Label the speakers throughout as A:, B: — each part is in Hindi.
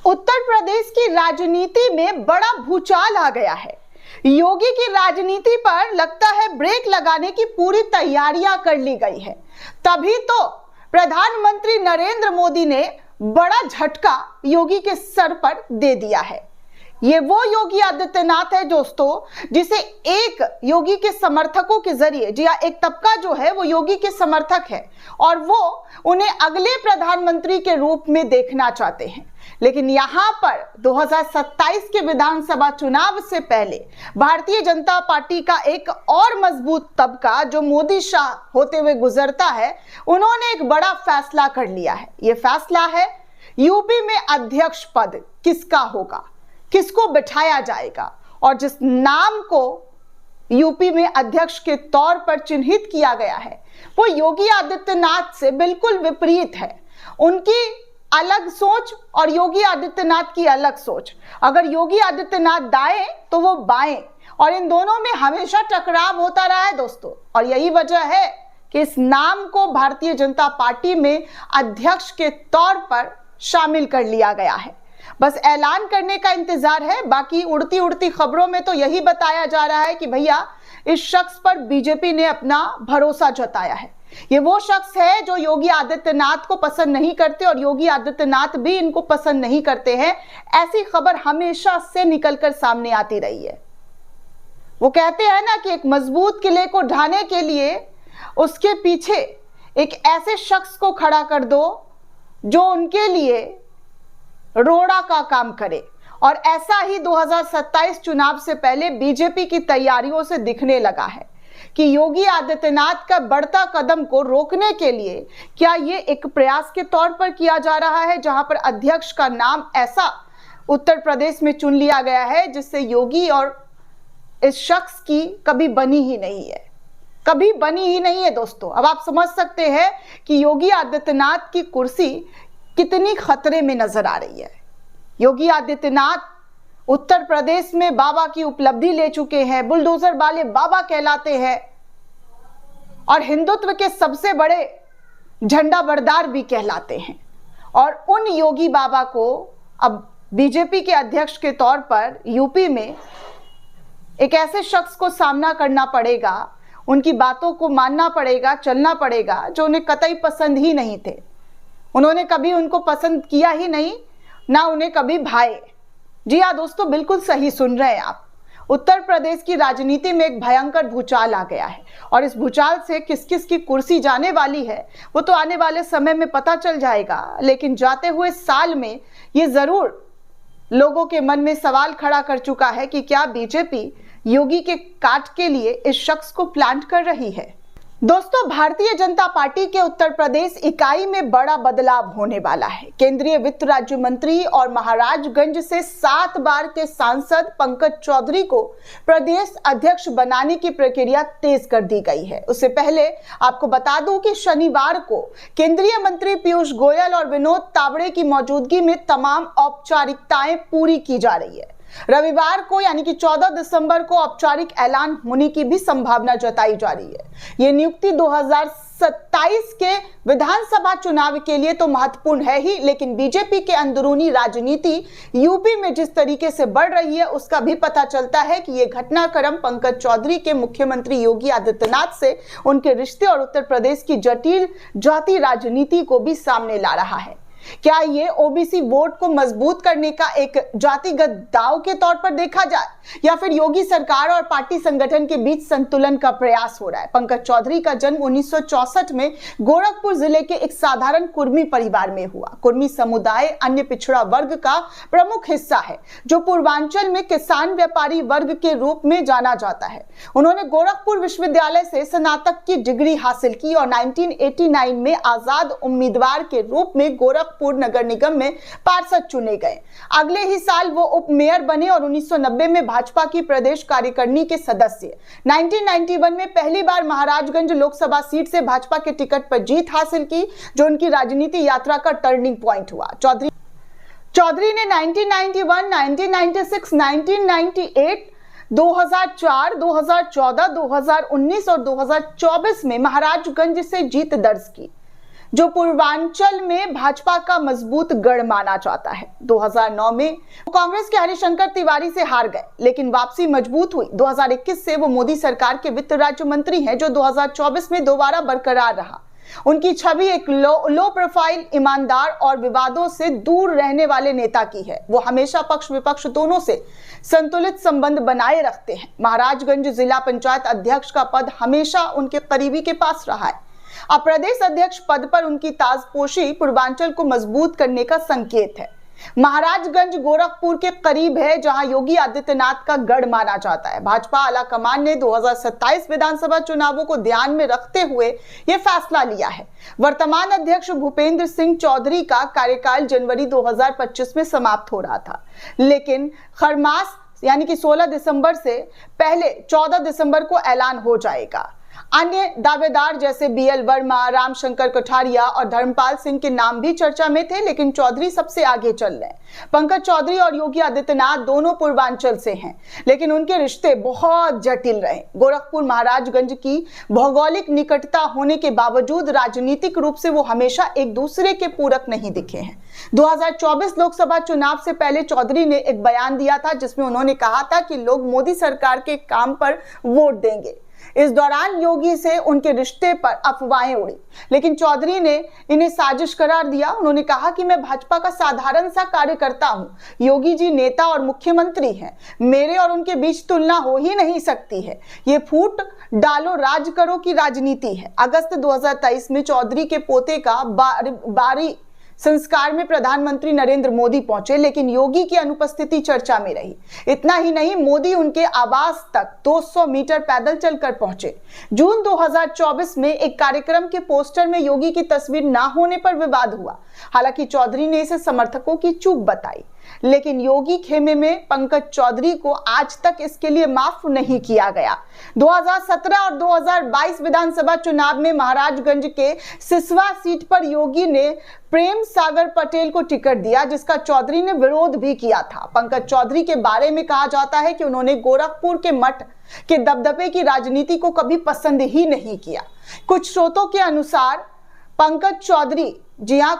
A: उत्तर प्रदेश की राजनीति में बड़ा भूचाल आ गया है। योगी की राजनीति पर लगता है ब्रेक लगाने की पूरी तैयारियां कर ली गई है। तभी तो प्रधानमंत्री नरेंद्र मोदी ने बड़ा झटका योगी के सर पर दे दिया है। ये वो योगी आदित्यनाथ है दोस्तों, जिसे एक योगी के समर्थकों के जरिए, जी हाँ, एक तबका जो है वो योगी के समर्थक है और वो उन्हें अगले प्रधानमंत्री के रूप में देखना चाहते हैं। लेकिन यहां पर 2027 के विधानसभा चुनाव से पहले भारतीय जनता पार्टी का एक और मजबूत तबका जो मोदी शाह होते हुए गुजरता है, उन्होंने एक बड़ा फैसला कर लिया है। यह फैसला है यूपी में अध्यक्ष पद किसका होगा, किसको बिठाया जाएगा। और जिस नाम को यूपी में अध्यक्ष के तौर पर चिन्हित किया गया है वो योगी आदित्यनाथ से बिल्कुल विपरीत है। उनकी अलग सोच और योगी आदित्यनाथ की अलग सोच। अगर योगी आदित्यनाथ दाएं तो वो बाएं, और इन दोनों में हमेशा टकराव होता रहा है दोस्तों। और यही वजह है कि इस नाम को भारतीय जनता पार्टी में अध्यक्ष के तौर पर शामिल कर लिया गया है। बस ऐलान करने का इंतजार है। बाकी उड़ती उड़ती खबरों में तो यही बताया जा रहा है कि भैया इस शख्स पर बीजेपी ने अपना भरोसा जताया है। ये वो शख्स है जो योगी आदित्यनाथ को पसंद नहीं करते और योगी आदित्यनाथ भी इनको पसंद नहीं करते हैं। ऐसी खबर हमेशा से निकलकर सामने आती रही है। वो कहते हैं ना कि एक मजबूत किले को ढाने के लिए उसके पीछे एक ऐसे शख्स को खड़ा कर दो जो उनके लिए रोड़ा का काम करे। और ऐसा ही 2027 चुनाव से पहले बीजेपी की तैयारियों से दिखने लगा है कि योगी आदित्यनाथ का बढ़ता कदम को रोकने के लिए क्या ये एक प्रयास के तौर पर किया जा रहा है, जहां पर अध्यक्ष का नाम ऐसा उत्तर प्रदेश में चुन लिया गया है जिससे योगी और इस शख्स की कभी बनी ही नहीं है, कभी बनी ही नहीं है दोस्तों। अब आप समझ सकते हैं कि योगी आदित्यनाथ की कुर्सी कितनी खतरे में नजर आ रही है। योगी आदित्यनाथ उत्तर प्रदेश में बाबा की उपलब्धि ले चुके हैं, बुलडोजर वाले बाबा कहलाते हैं और हिंदुत्व के सबसे बड़े झंडा बरदार भी कहलाते हैं। और उन योगी बाबा को अब बीजेपी के अध्यक्ष के तौर पर यूपी में एक ऐसे शख्स को सामना करना पड़ेगा, उनकी बातों को मानना पड़ेगा, चलना पड़ेगा, जो उन्हें कतई पसंद ही नहीं थे। उन्होंने कभी उनको पसंद किया ही नहीं, ना उन्हें कभी भाए। जी हाँ दोस्तों, बिल्कुल सही सुन रहे हैं आप। उत्तर प्रदेश की राजनीति में एक भयंकर भूचाल आ गया है और इस भूचाल से किस किस की कुर्सी जाने वाली है वो तो आने वाले समय में पता चल जाएगा। लेकिन जाते हुए साल में ये जरूर लोगों के मन में सवाल खड़ा कर चुका है कि क्या बीजेपी योगी के काट के लिए इस शख्स को प्लांट कर रही है। दोस्तों, भारतीय जनता पार्टी के उत्तर प्रदेश इकाई में बड़ा बदलाव होने वाला है। केंद्रीय वित्त राज्य मंत्री और महाराजगंज से 7 बार के सांसद पंकज चौधरी को प्रदेश अध्यक्ष बनाने की प्रक्रिया तेज कर दी गई है। उससे पहले आपको बता दूं कि शनिवार को केंद्रीय मंत्री पीयूष गोयल और विनोद तावड़े की मौजूदगी में तमाम औपचारिकताएं पूरी की जा रही है। रविवार को यानी कि 14 दिसंबर को औपचारिक ऐलान होने की भी संभावना जताई जा रही है। यह नियुक्ति 2027 के विधानसभा चुनाव के लिए तो महत्वपूर्ण है ही, लेकिन बीजेपी के अंदरूनी राजनीति यूपी में जिस तरीके से बढ़ रही है उसका भी पता चलता है कि यह घटनाक्रम पंकज चौधरी के मुख्यमंत्री योगी आदित्यनाथ से उनके रिश्ते और उत्तर प्रदेश की जटिल जाति राजनीति को भी सामने ला रहा है। क्या ये ओबीसी वोट को मजबूत करने का एक जातिगत दांव के तौर पर देखा जाए या फिर योगी सरकार और पार्टी संगठन के बीच संतुलन का प्रयास हो रहा है। पंकज चौधरी का जन्म 1964 में गोरखपुर जिले के एक साधारण कुर्मी परिवार में हुआ। कुर्मी समुदाय अन्य पिछड़ा वर्ग का प्रमुख हिस्सा है जो पूर्वांचल में किसान व्यापारी वर्ग के रूप में जाना जाता है। उन्होंने गोरखपुर विश्वविद्यालय से स्नातक की डिग्री हासिल की और 1989 में आजाद उम्मीदवार के रूप में गोरखपुर नगर निगम में पार्षद चुने गए। अगले ही साल वो उप मेयर बने और 1990 में भाजपा की प्रदेश कार्यकारिणी के सदस्य। 1991 में पहली बार महाराजगंज लोकसभा सीट से भाजपा के टिकट पर जीत हासिल की, जो उनकी राजनीति यात्रा का टर्निंग पॉइंट हुआ। चौधरी ने 1991, 1996, 1998, 2004, 2014, 2019 और 2024 में महाराजगंज से जीत दर्ज की। जो पूर्वांचल में भाजपा का मजबूत गढ़ माना जाता है। 2009 में कांग्रेस के हरिशंकर तिवारी से हार गए, लेकिन वापसी मजबूत हुई। 2021 से वो मोदी सरकार के वित्त राज्य मंत्री हैं, जो 2024 में दोबारा बरकरार रहा। उनकी छवि एक लो प्रोफाइल, ईमानदार और विवादों से दूर रहने वाले नेता की है। वो हमेशा पक्ष विपक्ष दोनों से संतुलित संबंध बनाए रखते हैं। महाराजगंज जिला पंचायत अध्यक्ष का पद हमेशा उनके करीबी के पास रहा है। अब प्रदेश अध्यक्ष पद पर उनकी ताजपोशी पूर्वांचल को मजबूत करने का संकेत है। महाराजगंज गोरखपुर के करीब है, जहां योगी आदित्यनाथ का गढ़ माना जाता है। भाजपा आलाकमान ने 2027 विधानसभा चुनावों को ध्यान में रखते हुए यह फैसला लिया है। वर्तमान अध्यक्ष भूपेंद्र सिंह चौधरी का कार्यकाल जनवरी 2025 में समाप्त हो रहा था, लेकिन खरमास यानी कि 16 दिसंबर से पहले 14 दिसंबर को ऐलान हो जाएगा। अन्य दावेदार जैसे बीएल वर्मा, रामशंकर कठारिया और धर्मपाल सिंह के नाम भी चर्चा में थे, लेकिन चौधरी सबसे आगे चल रहे हैं। पंकज चौधरी और योगी आदित्यनाथ दोनों पूर्वांचल से हैं, लेकिन उनके रिश्ते बहुत जटिल रहे। गोरखपुर महाराजगंज की भौगोलिक निकटता होने के बावजूद राजनीतिक रूप से वो हमेशा एक दूसरे के पूरक नहीं दिखे हैं। 2024 लोकसभा चुनाव से पहले चौधरी ने एक बयान दिया था, जिसमें उन्होंने कहा था कि लोग मोदी सरकार के काम पर वोट देंगे। इस दौरान योगी से उनके रिश्ते पर अफवाहें उड़ी, लेकिन चौधरी ने इन्हें साजिश करार दिया। उन्होंने कहा कि मैं भाजपा का साधारण सा कार्यकर्ता हूं, योगी जी नेता और मुख्यमंत्री हैं, मेरे और उनके बीच तुलना हो ही नहीं सकती है। ये फूट डालो राज करो की राजनीति है। अगस्त 2023 में चौधरी के पोते का बारी संस्कार में प्रधानमंत्री नरेंद्र मोदी पहुंचे, लेकिन योगी की अनुपस्थिति चर्चा में रही। इतना ही नहीं, मोदी उनके आवास तक 200 मीटर पैदल चलकर पहुंचे। जून 2024 में एक कार्यक्रम के पोस्टर में योगी की तस्वीर ना होने पर विवाद हुआ। हालांकि चौधरी ने इसे समर्थकों की चूक बताई, लेकिन योगी खेमे में पंकज चौधरी को आज तक इसके लिए माफ नहीं किया गया। 2017 और 2022 विधानसभा चुनाव में महाराजगंज के सिसवा सीट पर योगी ने प्रेम सागर पटेल को टिकट दिया, जिसका चौधरी ने विरोध भी किया था। पंकज चौधरी के बारे में कहा जाता है कि उन्होंने गोरखपुर के मठ के दबदबे की राजनीति को कभी पसंद ही नहीं किया। कुछ स्रोतों के अनुसार पंकज चौधरी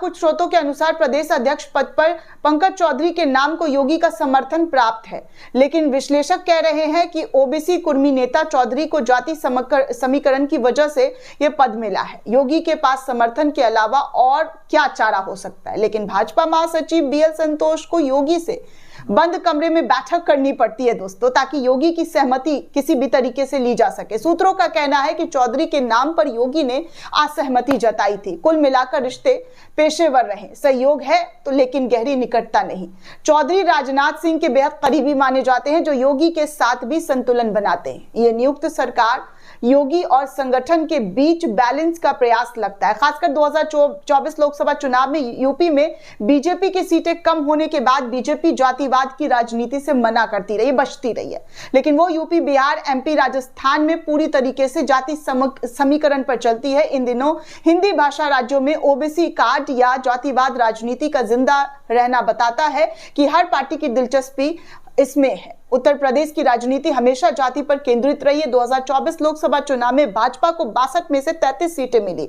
A: कुछ स्रोतों के अनुसार प्रदेश अध्यक्ष पद पर पंकज चौधरी के नाम को योगी का समर्थन प्राप्त है, लेकिन विश्लेषक कह रहे हैं कि ओबीसी कुर्मी नेता चौधरी को जाति समीकरण की वजह से यह पद मिला है। योगी के पास समर्थन के अलावा और क्या चारा हो सकता है, लेकिन भाजपा महासचिव बीएल संतोष को योगी से बंद कमरे में बैठक करनी पड़ती है दोस्तों, ताकि योगी की सहमति किसी भी तरीके से ली जा सके। सूत्रों का कहना है कि चौधरी के नाम पर योगी ने असहमति जताई थी। कुल मिलाकर रिश्ते पेशेवर रहे, सहयोग है तो लेकिन गहरी निकटता नहीं। चौधरी राजनाथ सिंह के बेहद करीबी माने जाते हैं, जो योगी के साथ भी संतुलन बनाते हैं। ये नियुक्त सरकार योगी और संगठन के बीच बैलेंस का प्रयास लगता है। खासकर 2024 लोकसभा चुनाव में यूपी में बीजेपी की सीटें कम होने के बाद बीजेपी जातिवाद की राजनीति से मना करती रही, बचती रही है, लेकिन वो यूपी, बिहार, एमपी, राजस्थान में पूरी तरीके से जाति समीकरण पर चलती है। इन दिनों हिंदी भाषा राज्यों में ओबीसी कार्ड या जातिवाद राजनीति का जिंदा रहना बताता है कि हर पार्टी की दिलचस्पी इसमें है। उत्तर प्रदेश की राजनीति हमेशा जाति पर केंद्रित रही है। 2024 लोकसभा चुनाव में भाजपा को 62 में से 33 सीटें मिली।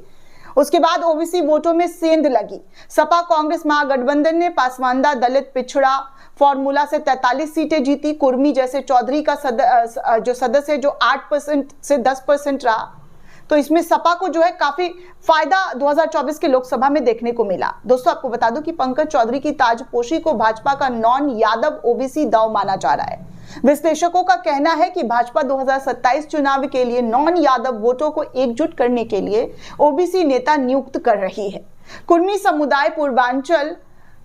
A: उसके बाद ओबीसी वोटों में सेंध लगी। सपा कांग्रेस महागठबंधन ने पासवानदा दलित पिछड़ा फॉर्मूला से 43 सीटें जीती। कुर्मी जैसे चौधरी का जो सदस्य जो 8% से 10% रहा, तो इसमें सपा को जो है काफी फायदा 2024 के लोकसभा में देखने को मिला। दोस्तों, आपको बता दूं कि पंकज चौधरी की ताजपोशी को भाजपा का नॉन यादव ओबीसी दांव माना जा रहा है। विश्लेषकों का कहना है कि भाजपा 2027 चुनाव के लिए नॉन यादव वोटों को एकजुट करने के लिए ओबीसी नेता नियुक्त कर रही है। कुर्मी समुदाय पूर्वांचल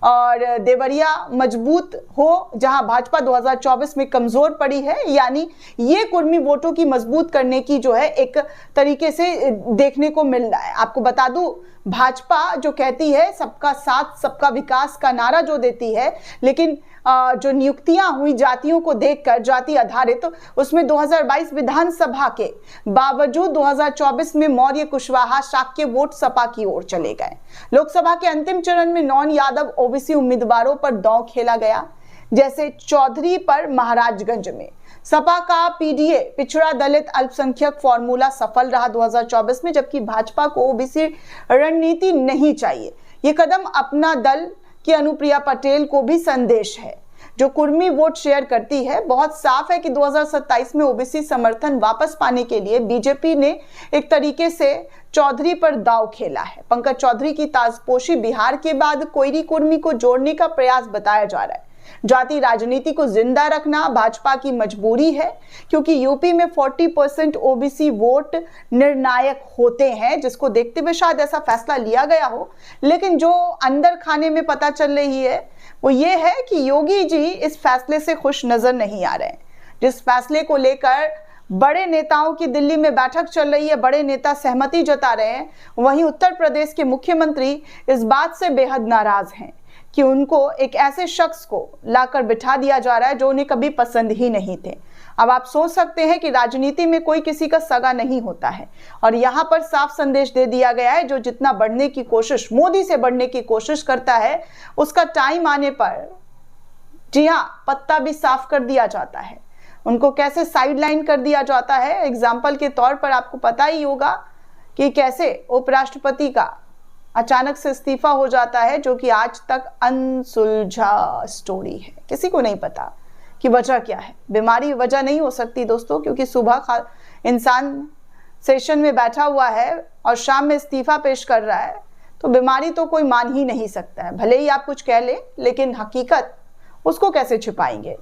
A: और देवरिया मजबूत हो, जहां भाजपा 2024 में कमजोर पड़ी है, यानी ये कुर्मी वोटों की मजबूत करने की जो है एक तरीके से देखने को मिल रहा है। आपको बता दूं, भाजपा जो कहती है सबका साथ सबका विकास का नारा जो देती है, लेकिन जो नियुक्तियां हुई जातियों को देखकर, जाति आधारित, उसमें 2022 विधानसभा के बावजूद 2024 में मौर्य, कुशवाहा, शाक्य वोट सपा की ओर चले गए। लोकसभा के अंतिम चरण में नॉन यादव ओबीसी उम्मीदवारों पर दांव खेला गया, जैसे चौधरी पर महाराजगंज में, सपा का पीडीए पिछड़ा दलित अल्पसंख्यक फॉर्मूला सफल रहा 2024 में, जबकि भाजपा को ओबीसी रणनीति नहीं चाहिए। ये कदम अपना दल की अनुप्रिया पटेल को भी संदेश है, जो कुर्मी वोट शेयर करती है। बहुत साफ है कि 2027 में ओबीसी समर्थन वापस पाने के लिए बीजेपी ने एक तरीके से चौधरी पर दांव खेला है। पंकज चौधरी की ताजपोशी बिहार के बाद कोयरी कुर्मी को जोड़ने का प्रयास बताया जा रहा है। जाति राजनीति को जिंदा रखना भाजपा की मजबूरी है, क्योंकि यूपी में 40% ओबीसी वोट निर्णायक होते हैं, जिसको देखते हुए शायद ऐसा फैसला लिया गया हो। लेकिन जो अंदर खाने में पता चल रही है वो ये है कि योगी जी इस फैसले से खुश नजर नहीं आ रहे हैं। जिस फैसले को लेकर बड़े नेताओं की दिल्ली में बैठक चल रही है, बड़े नेता सहमति जता रहे हैं, वहीं उत्तर प्रदेश के मुख्यमंत्री इस बात से बेहद नाराज हैं कि उनको एक ऐसे शख्स को लाकर बिठा दिया जा रहा है जो उन्हें कभी पसंद ही नहीं थे। अब आप सोच सकते हैं कि राजनीति में कोई किसी का सगा नहीं होता है, और यहाँ पर साफ संदेश दे दिया गया है, जो जितना बढ़ने की कोशिश, मोदी से बढ़ने की कोशिश करता है, उसका टाइम आने पर जी हाँ पत्ता भी साफ कर दिया जाता है, उनको कैसे साइडलाइन कर दिया जाता है। एग्जाम्पल के तौर पर आपको पता ही होगा कि कैसे उपराष्ट्रपति का अचानक से इस्तीफा हो जाता है, जो कि आज तक अनसुलझा स्टोरी है, किसी को नहीं पता कि वजह क्या है। बीमारी वजह नहीं हो सकती दोस्तों, क्योंकि सुबह इंसान सेशन में बैठा हुआ है और शाम में इस्तीफा पेश कर रहा है, तो बीमारी तो कोई मान ही नहीं सकता है। भले ही आप कुछ कह ले, लेकिन हकीकत उसको कैसे छिपाएंगे,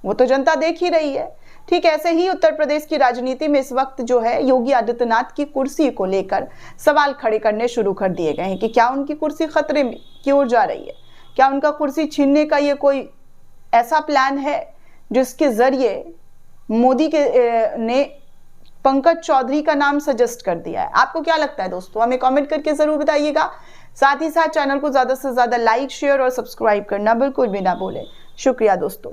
A: वो तो जनता देख ही रही है। ठीक ऐसे ही उत्तर प्रदेश की राजनीति में इस वक्त जो है योगी आदित्यनाथ की कुर्सी को लेकर सवाल खड़े करने शुरू कर दिए गए हैं कि क्या उनकी कुर्सी खतरे में की ओर जा रही है, क्या उनका कुर्सी छीनने का ये कोई ऐसा प्लान है जिसके जरिए मोदी ने पंकज चौधरी का नाम सजेस्ट कर दिया है। आपको क्या लगता है दोस्तों, हमें कमेंट करके जरूर बताइएगा। साथ ही साथ चैनल को ज्यादा से ज्यादा लाइक, शेयर और सब्सक्राइब करना बिल्कुल भी ना भूलें। शुक्रिया दोस्तों।